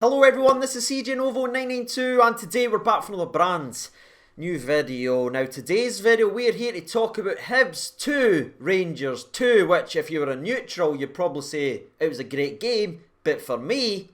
Hello everyone, this is CJ Novo 992 and today we're back for another brand new video. Now today's video we're here to talk about Hibs 2, Rangers 2, which if you were a neutral you'd probably say it was a great game, but for me,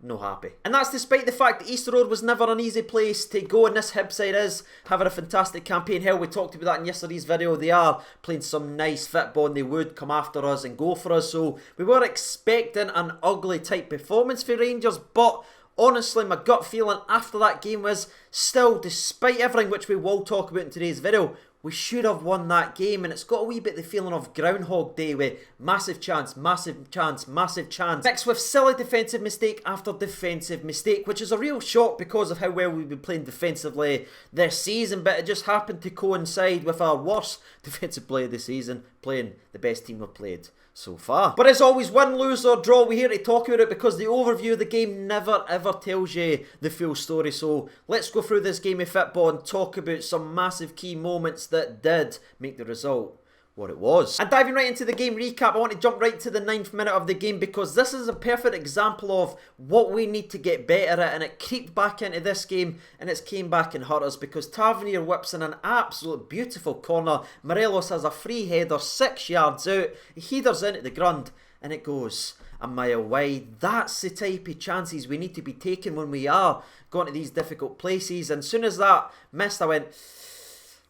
no happy. And that's despite the fact that Easter Road was never an easy place to go, and this Hibs side is having a fantastic campaign. Hell, we talked about that in yesterday's video. They are playing some nice football and they would come after us and go for us. So we were expecting an ugly type performance for Rangers, but honestly my gut feeling after that game was still, despite everything which we will talk about in today's video, we should have won that game, and it's got a wee bit the feeling of Groundhog Day with massive chance, massive chance, massive chance, mixed with silly defensive mistake after defensive mistake, which is a real shock because of how well we've been playing defensively this season, but it just happened to coincide with our worst defensive play of the season, playing the best team we've played so far. But as always, win, lose or draw, we're here to talk about it because the overview of the game never ever tells you the full story. So let's go through this game of football and talk about some massive key moments that did make the result what it was. And diving right into the game recap, I want to jump right to the 9th minute of the game because this is a perfect example of what we need to get better at, and it creeped back into this game and it's came back and hurt us because Tavernier whips in an absolute beautiful corner. Morelos has a free header 6 yards out, he headers into the grund and it goes a mile wide. That's the type of chances we need to be taking when we are going to these difficult places, and as soon as that missed I went,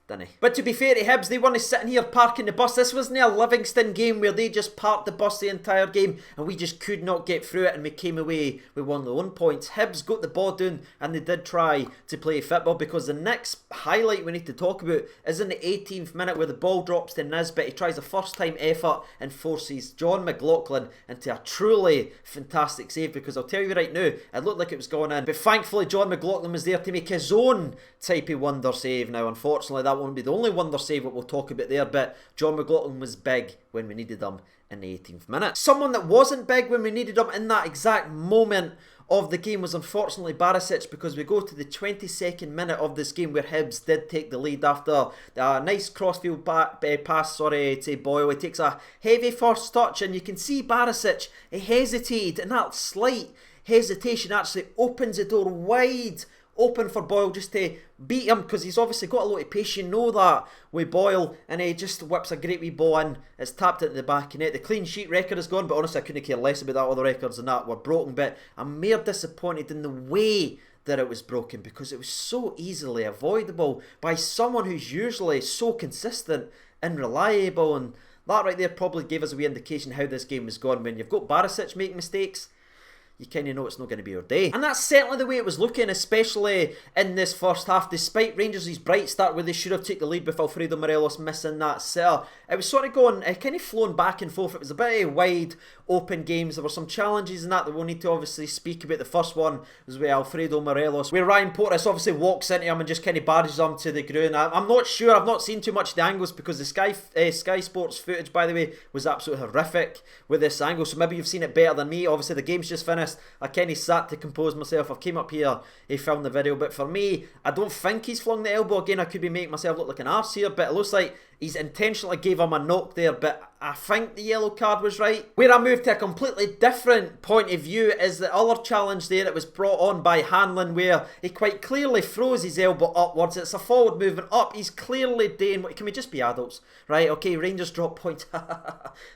didn't. But to be fair to Hibs, they weren't sitting here parking the bus. This wasn't a Livingston game where they just parked the bus the entire game and we just could not get through it and we came away with one of their own points. Hibs got the ball down and they did try to play football, because the next highlight we need to talk about is in the 18th minute where the ball drops to Nisbet. He tries a first time effort and forces John McLaughlin into a truly fantastic save, because I'll tell you right now, it looked like it was going in, but thankfully John McLaughlin was there to make his own type of wonder save. Now unfortunately that won't be the only wonder save that we'll talk about there, but John McLaughlin was big when we needed him in the 18th minute. Someone that wasn't big when we needed him in that exact moment of the game was unfortunately Barisic, because we go to the 22nd minute of this game where Hibs did take the lead after a nice crossfield pass to Boyle. He takes a heavy first touch and you can see Barisic, he hesitated, and that slight hesitation actually opens the door wide open for Boyle just to beat him, because he's obviously got a lot of pace, you know that, with Boyle, and he just whips a great wee ball in. It's tapped into the back of net. The clean sheet record is gone, but honestly I couldn't care less about that. Other records than that were broken, but I'm mere disappointed in the way that it was broken, because it was so easily avoidable by someone who's usually so consistent and reliable, and that right there probably gave us a wee indication how this game was gone. When you've got Barisic making mistakes, you kind of know it's not going to be your day. And that's certainly the way it was looking, especially in this first half. Despite Rangers' bright start where they should have taken the lead with Alfredo Morelos missing that sitter, it was sort of going, kind of flowing back and forth. It was a bit of wide open games. There were some challenges in that we'll need to obviously speak about. The first one was with Alfredo Morelos, where Ryan Porteous obviously walks into him and just kind of barges him to the ground. I'm not sure, I've not seen too much of the angles, because the Sky Sports footage, by the way, was absolutely horrific with this angle, so maybe you've seen it better than me. Obviously the game's just finished, I kind of sat to compose myself. I've came up here, he filmed the video, but for me, I don't think he's flung the elbow. Again, I could be making myself look like an arse here, but it looks like he's intentionally gave him a knock there, but I think the yellow card was right. Where I moved to a completely different point of view is the other challenge there that was brought on by Hanlon, where he quite clearly throws his elbow upwards. It's a forward movement up. He's clearly doing what, can we just be adults? Right, okay, Rangers drop points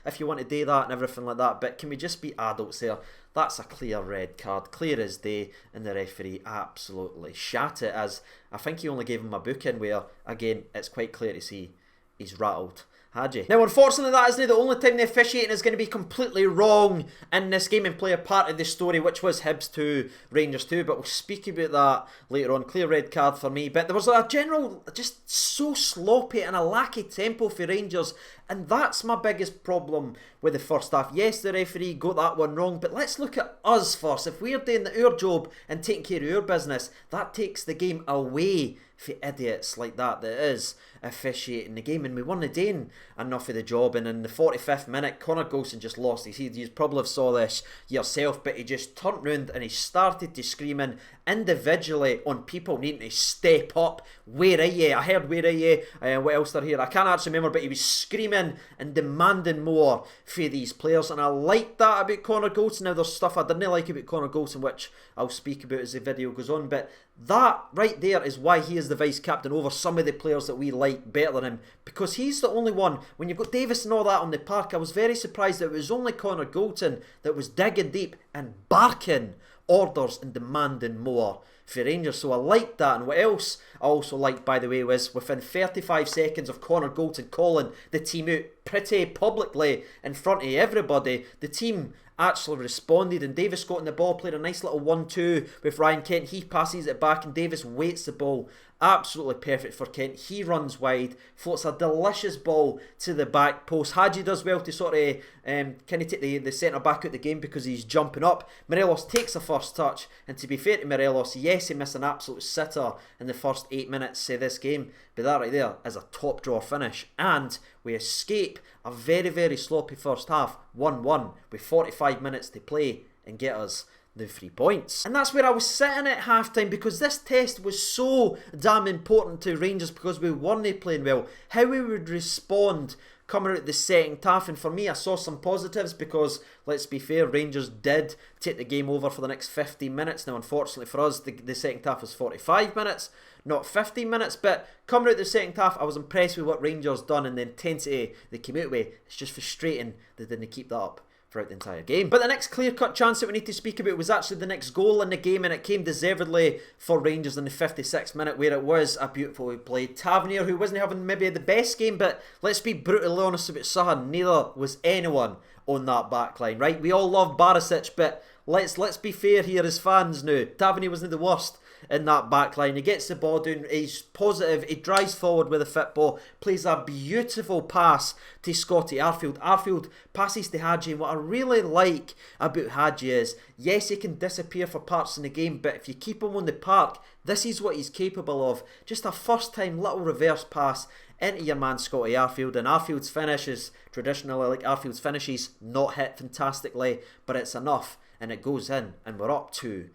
if you want to do that and everything like that, but can we just be adults here? That's a clear red card, clear as day, and the referee absolutely shat it, as I think he only gave him a booking where, again, it's quite clear to see he's rattled Hadji. Now unfortunately that isn't the only time the officiating is going to be completely wrong in this game and play a part of the story, which was Hibs 2, Rangers 2, but we'll speak about that later on. Clear red card for me, but there was a general, just so sloppy and a lack of tempo for Rangers, and that's my biggest problem with the first half. Yes, the referee got that one wrong, but let's look at us first. If we're doing our job and taking care of our business, that takes the game away for idiots like that is officiating the game, and we weren't doing enough of the job. And in the 45th minute, Connor Golson just lost his head. You probably have saw this yourself, but he just turned round and he started to screaming individually on people needing to step up. Where are you? I heard where are you? What else there here? I can't actually remember, but he was screaming in and demanding more for these players. And I like that about Connor Goldson. Now, there's stuff I didn't like about Connor Goldson, which I'll speak about as the video goes on, but that right there is why he is the vice captain over some of the players that we like better than him, because he's the only one. When you've got Davis and all that on the park, I was very surprised that it was only Connor Goldson that was digging deep and barking orders and demanding more for Rangers. So I liked that. And what else I also liked, by the way, was within 35 seconds of Connor Goldson calling the team out pretty publicly in front of everybody, the team actually responded, and Davis got in the ball, played a nice little 1-2 with Ryan Kent. He passes it back and Davis waits the ball. Absolutely perfect for Kent. He runs wide, floats a delicious ball to the back post. Hadji does well to sort of kind of take the centre back out the game because he's jumping up. Morelos takes the first touch, and to be fair to Morelos, yes, he missed an absolute sitter in the first 8 minutes of this game, but that right there is a top draw finish, and we escape a very, very sloppy first half, 1-1 with 45 minutes to play, and get us the 3 points. And that's where I was sitting at halftime, because this test was so damn important to Rangers, because we weren't playing well. How we would respond coming out the second half, and for me I saw some positives, because let's be fair, Rangers did take the game over for the next 15 minutes. Now unfortunately for us, the second half was 45 minutes, not 15 minutes, but coming out the second half I was impressed with what Rangers done, and the intensity they came out with. It's just frustrating they didn't keep that up throughout the entire game. But the next clear-cut chance that we need to speak about was actually the next goal in the game, and it came deservedly for Rangers in the 56th minute, where it was a beautifully played Tavernier, who wasn't having maybe the best game, but let's be brutally honest about Sahan, neither was anyone on that back line, right? We all love Barisic, but let's be fair here as fans now. Tavernier wasn't the worst in that back line. He gets the ball down, he's positive, he drives forward with a football, plays a beautiful pass to Scotty Arfield. Arfield passes to Hadji, and what I really like about Hadji is, yes, he can disappear for parts in the game, but if you keep him on the park, this is what he's capable of. Just a first time little reverse pass into your man Scotty Arfield, and Arfield's finish is traditionally like Arfield's finishes, not hit fantastically, but it's enough, and it goes in, and we're up 2-1.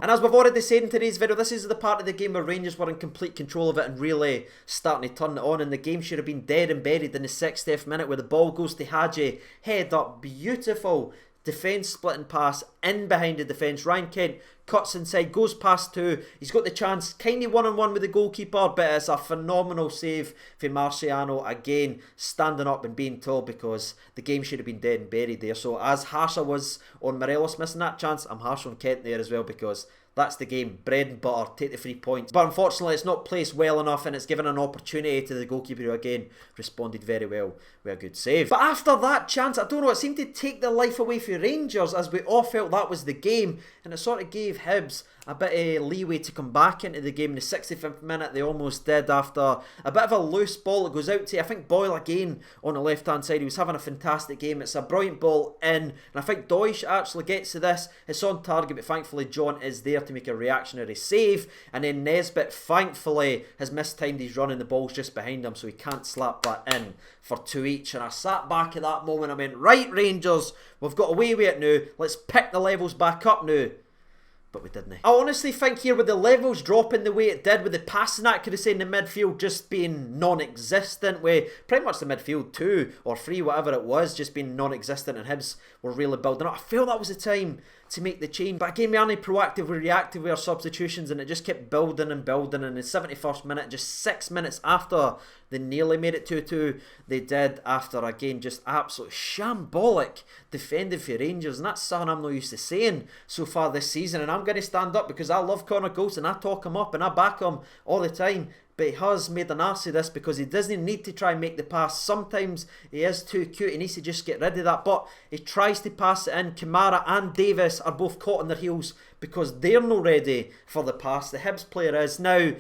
And as we've already said in today's video, this is the part of the game where Rangers were in complete control of it and really starting to turn it on, and the game should have been dead and buried in the 60th minute, where the ball goes to Hadji, head up, beautiful defence splitting pass in behind the defence. Ryan Kent cuts inside, goes past two, he's got the chance, kind of one-on-one with the goalkeeper, but it's a phenomenal save for Marciano, again standing up and being told, because the game should have been dead and buried there. So as harsh I was on Morelos missing that chance, I'm harsh on Kent there as well, because that's the game, bread and butter, take the 3 points. But unfortunately it's not placed well enough, and it's given an opportunity to the goalkeeper, who again responded very well with a good save. But after that chance, I don't know, it seemed to take the life away from Rangers, as we all felt that was the game, and it sort of gave Hibs a bit of leeway to come back into the game. In the 65th minute they almost did, after a bit of a loose ball. It goes out to, I think, Boyle again on the left hand side. He was having a fantastic game. It's a brilliant ball in, and I think Deutsch actually gets to this. It's on target, but thankfully John is there to make a reactionary save, and then Nesbitt thankfully has mistimed his run, and the ball's just behind him, so he can't slap that in for 2 each. And I sat back at that moment, I went, right Rangers, we've got away with it now, let's pick the levels back up now. But we didn't. I honestly think here, with the levels dropping the way it did, with the passing accuracy in the midfield just being non-existent, with pretty much the midfield 2 or 3, whatever it was, just being non-existent, and Hibs were really building up, I feel that was the time to make the change. But again, we aren't proactive, we reactive with our substitutions, and it just kept building and building. And in the 71st minute, just 6 minutes after they nearly made it 2-2, they did, after again just absolute shambolic defending for Rangers. And that's something I'm not used to saying so far this season, and I'm going to stand up because I love Connor Goldson, I talk him up and I back him all the time. But he has made an arse of this, because he doesn't need to try and make the pass. Sometimes he is too cute, he needs to just get rid of that, but he tries to pass it in. Kamara and Davis are both caught on their heels because they're not ready for the pass. The Hibs player is. Now,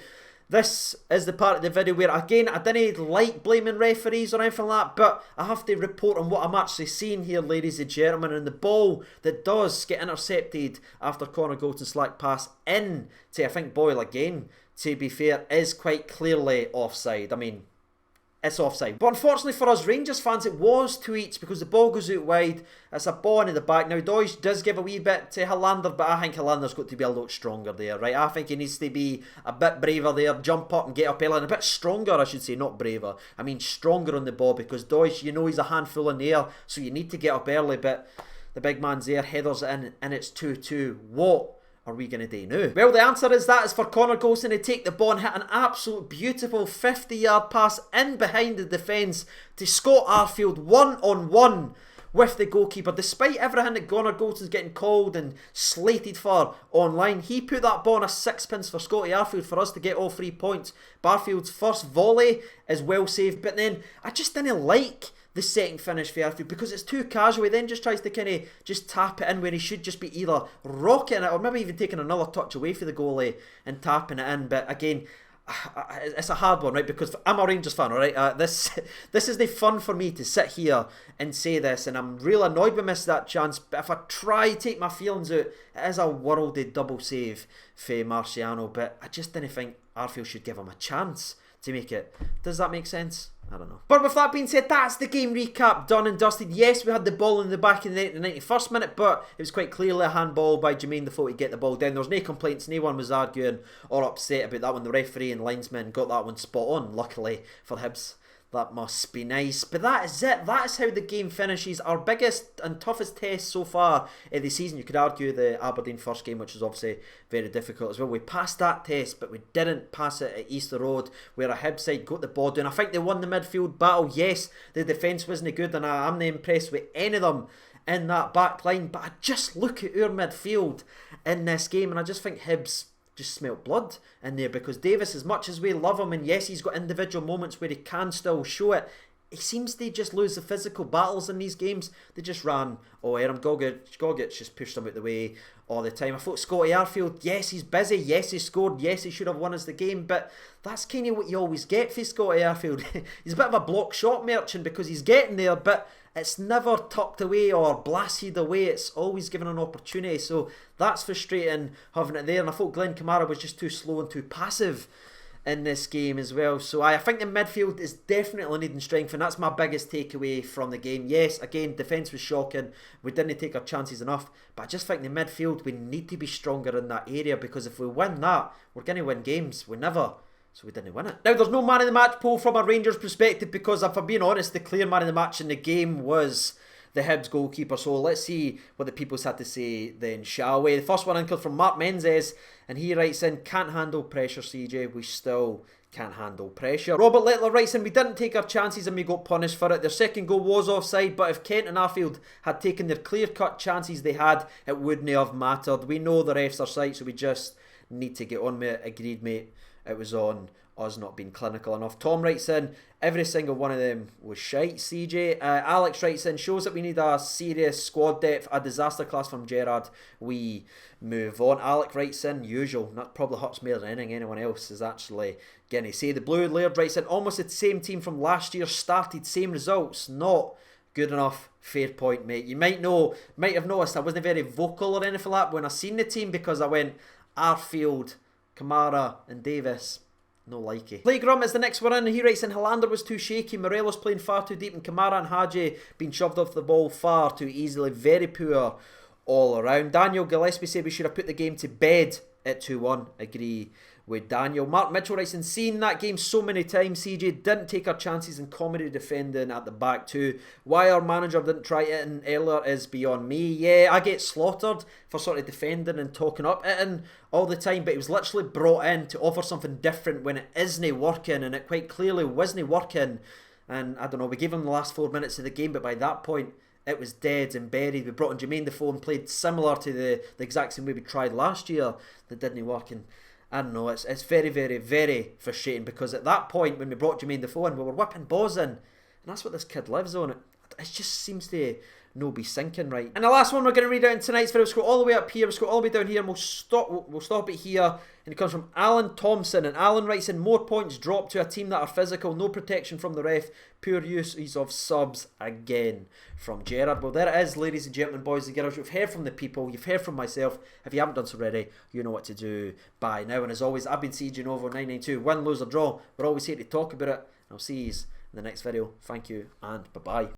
this is the part of the video where, again, I didn't like blaming referees or anything like that, but I have to report on what I'm actually seeing here, ladies and gentlemen. And the ball that does get intercepted after Connor Goldson's slack pass in to, I think, Boyle again, to be fair, is quite clearly offside. I mean, it's offside. But unfortunately for us Rangers fans, it was 2 each because the ball goes out wide. It's a ball into the back. Now Doige does give a wee bit to Helander, but I think Helander's got to be a lot stronger there, right? I think he needs to be a bit braver there, jump up and get up early, and a bit stronger, I should say, not braver. I mean stronger on the ball, because Doige, you know, he's a handful in the air, so you need to get up early, but the big man's there, headers it in, and it's 2-2. What are we going to do now? Well, the answer is that is for Connor Golson to take the ball and hit an absolute beautiful 50-yard pass in behind the defence to Scott Arfield, one-on-one with the goalkeeper. Despite everything that Connor Golson's getting called and slated for online, he put that ball on a sixpence for Scotty Arfield for us to get all 3 points. Barfield's first volley is well saved, but then I just didn't like the second finish for Arfield because it's too casual. He then just tries to kind of just tap it in when he should just be either rocking it or maybe even taking another touch away for the goalie and tapping it in. But again, it's a hard one, right? Because I'm a Rangers fan, alright? This isn't fun for me to sit here and say this, and I'm real annoyed we missed that chance. But if I try to take my feelings out, it is a worldy double save for Marciano. But I just didn't think Arfield should give him a chance to make it. Does that make sense? I don't know. But with that being said, that's the game recap done and dusted. Yes, we had the ball in the back in the 91st minute, but it was quite clearly a handball by Jermaine Defoe to get the ball down. There was no complaints, no one was arguing or upset about that one. The referee and linesman got that one spot on, luckily for Hibs. That must be nice. But that is it. That is how the game finishes. Our biggest and toughest test so far in the season. You could argue the Aberdeen first game, which was obviously very difficult as well. We passed that test, but we didn't pass it at Easter Road, where a Hibs side got the ball down. I think they won the midfield battle. Yes, the defence wasn't good, and I'm not impressed with any of them in that back line. But I just look at our midfield in this game, and I just think Hibs just smelt blood in there, because Davis, as much as we love him, and yes, he's got individual moments where he can still show it, he seems to just lose the physical battles in these games. They just ran, Aaron Gogic just pushed him out the way all the time. I thought Scotty Arfield, yes, he's busy, yes, he scored, yes, he should have won us the game, but that's kind of what you always get for Scotty Arfield. He's a bit of a block shot merchant because he's getting there, but it's never tucked away or blasted away. It's always given an opportunity. So that's frustrating having it there. And I thought Glenn Kamara was just too slow and too passive in this game as well. So I think the midfield is definitely needing strength, and that's my biggest takeaway from the game. Yes, again, defence was shocking. We didn't take our chances enough. But I just think the midfield, we need to be stronger in that area, because if we win that, we're going to win games. We never. So we didn't win it. Now, there's no man of the match poll from a Rangers perspective, because if I'm being honest, the clear man of the match in the game was the Hibs goalkeeper. So let's see what the people's had to say then, shall we? The first one in comes from Mark Menzies, and he writes in, can't handle pressure, CJ. We still can't handle pressure. Robert Littler writes in, we didn't take our chances and we got punished for it. Their second goal was offside, but if Kent and Arfield had taken their clear-cut chances they had, it wouldn't have mattered. We know the refs are sight, so we just need to get on with it. Agreed, mate. It was on us not being clinical enough. Tom writes in, every single one of them was shite, CJ. Alex writes in, shows that we need a serious squad depth, a disaster class from Gerrard. We move on. Alec writes in, usual. That probably hurts more than anyone else is actually going to say. The Blue Laird writes in, almost the same team from last year started, same results. Not good enough. Fair point, mate. You might have noticed I wasn't very vocal or anything like that when I seen the team, because I went Arfield, Kamara and Davis. No likey. Playgrum is the next one in. He writes in, Helander was too shaky, Morelos playing far too deep, and Kamara and Hadji being shoved off the ball far too easily. Very poor all around. Daniel Gillespie said we should have put the game to bed at 2-1. Agree with Daniel. Mark Mitchell writes in, seeing that game so many times, CJ didn't take our chances in comedy defending at the back too. Why our manager didn't try it in earlier is beyond me. Yeah, I get slaughtered for sort of defending and talking up it all the time, but it was literally brought in to offer something different when it isn't working, and it quite clearly wasn't working. And I don't know, we gave him the last 4 minutes of the game, but by that point it was dead and buried. We brought in Jermaine Defoe and played similar to the exact same way we tried last year that didn't work. And I don't know, it's very, very, very frustrating, because at that point when we brought Jermaine Defoe in, we were whipping balls in, and that's what this kid lives on. It just seems to no be sinking right. And the last one we're going to read out in tonight's video, we'll scroll all the way up here, we'll scroll all the way down here, and we'll stop it here. And it comes from Alan Thompson, and Alan writes in, more points dropped to a team that are physical, no protection from the ref, poor use of subs again from Gerrard. Well, there it is, ladies and gentlemen, boys and girls. You've heard from the people, you've heard from myself. If you haven't done so already, you know what to do by now. And as always, I've been CJ Novo 992. Win, lose or draw, we're always here to talk about it. I'll see you in the next video. Thank you and bye bye.